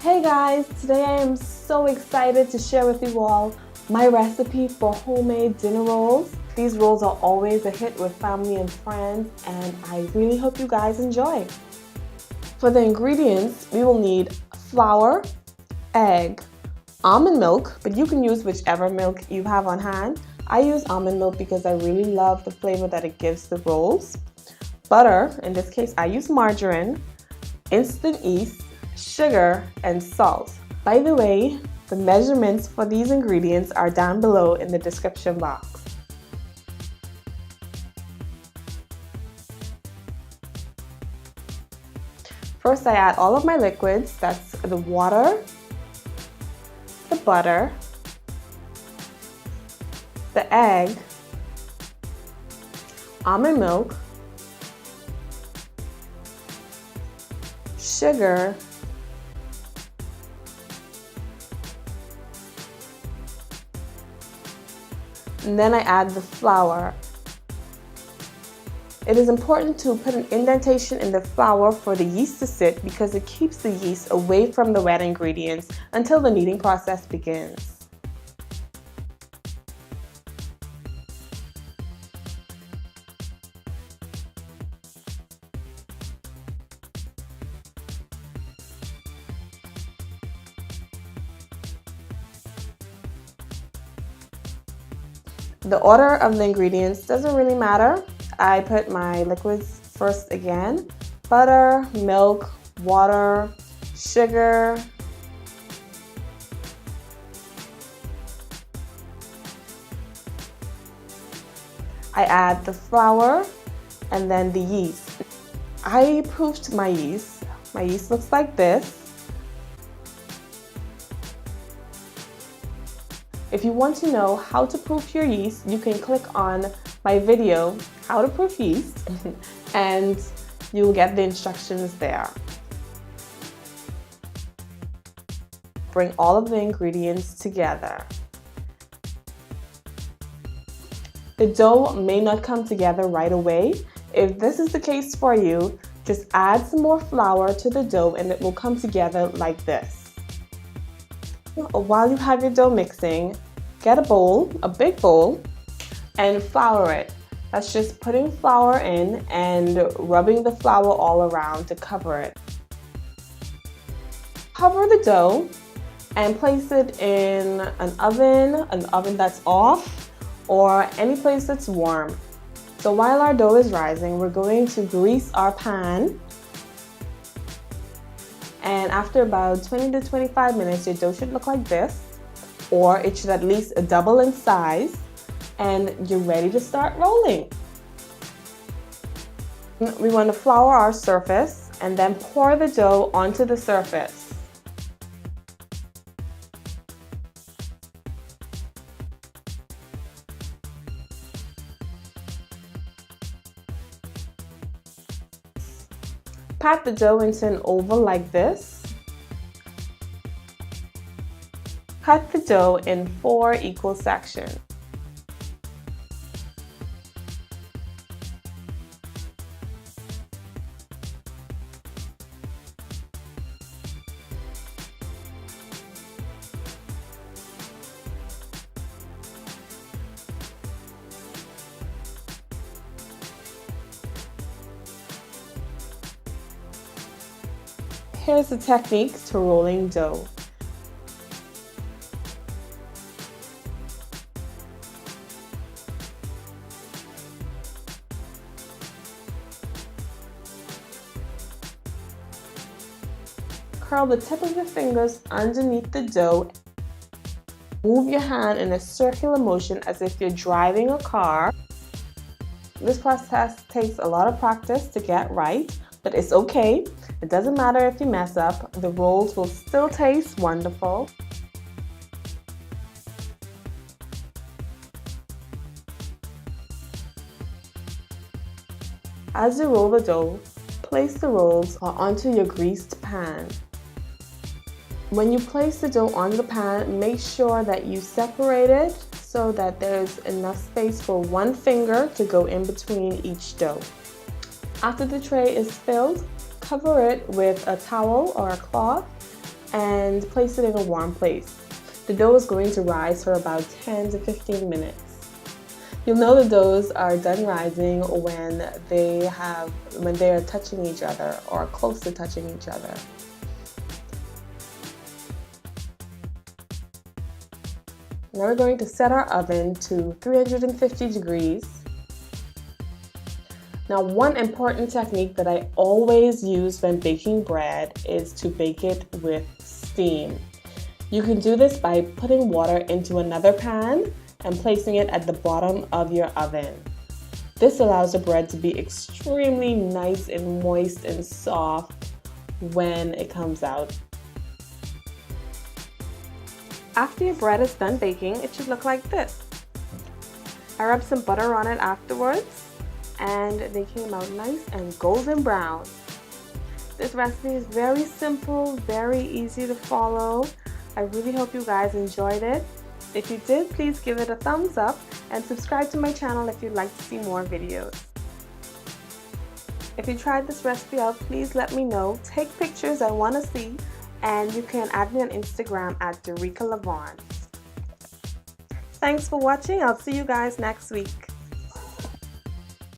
Hey guys, today I am so excited to share with you all my recipe for homemade dinner rolls. These rolls are always a hit with family and friends, and I really hope you guys enjoy. For the ingredients, we will need flour, egg, almond milk, but you can use whichever milk you have on hand. I use almond milk because I really love the flavor that it gives the rolls. Butter, in this case I use margarine, instant yeast, sugar, and salt. By the way, the measurements for these ingredients are down below in the description box. First, I add all of my liquids. That's the water, the butter, the egg, almond milk, sugar, and then I add the flour. It is important to put an indentation in the flour for the yeast to sit because it keeps the yeast away from the wet ingredients until the kneading process begins. The order of the ingredients doesn't really matter. I put my liquids first again. Butter, milk, water, sugar, I add the flour and then the yeast. I proofed my yeast. My yeast looks like this. If you want to know how to proof your yeast, you can click on my video, How to Proof Yeast, and you'll get the instructions there. Bring all of the ingredients together. The dough may not come together right away. If this is the case for you, just add some more flour to the dough and it will come together like this. While you have your dough mixing, get a bowl, a big bowl, and flour it. That's just putting flour in and rubbing the flour all around to cover it. Cover the dough and place it in an oven that's off, or any place that's warm. So while our dough is rising, we're going to grease our pan. And after about 20 to 25 minutes, your dough should look like this, or it should at least double in size, and you're ready to start rolling. We want to flour our surface and then pour the dough onto the surface. Pat the dough into an oval like this. Cut the dough in 4 equal sections. Here's the technique to rolling dough. Curl the tip of your fingers underneath the dough. Move your hand in a circular motion as if you're driving a car. This process takes a lot of practice to get right, but it's okay. It doesn't matter if you mess up, the rolls will still taste wonderful. As you roll the dough, place the rolls onto your greased pan. When you place the dough on the pan, make sure that you separate it so that there's enough space for one finger to go in between each dough. After the tray is filled, cover it with a towel or a cloth and place it in a warm place. The dough is going to rise for about 10 to 15 minutes. You'll know the doughs are done rising when they are touching each other or close to touching each other. Now we're going to set our oven to 350 degrees. Now, one important technique that I always use when baking bread is to bake it with steam. You can do this by putting water into another pan and placing it at the bottom of your oven. This allows the bread to be extremely nice and moist and soft when it comes out. After your bread is done baking, it should look like this. I rubbed some butter on it afterwards, and they came out nice and golden brown. This recipe is very simple, very easy to follow. I really hope you guys enjoyed it. If you did, please give it a thumbs up and subscribe to my channel if you'd like to see more videos. If you tried this recipe out, please let me know. Take pictures, I want to see, and you can add me on Instagram at Derica Lavon. Thanks for watching. I'll see you guys next week.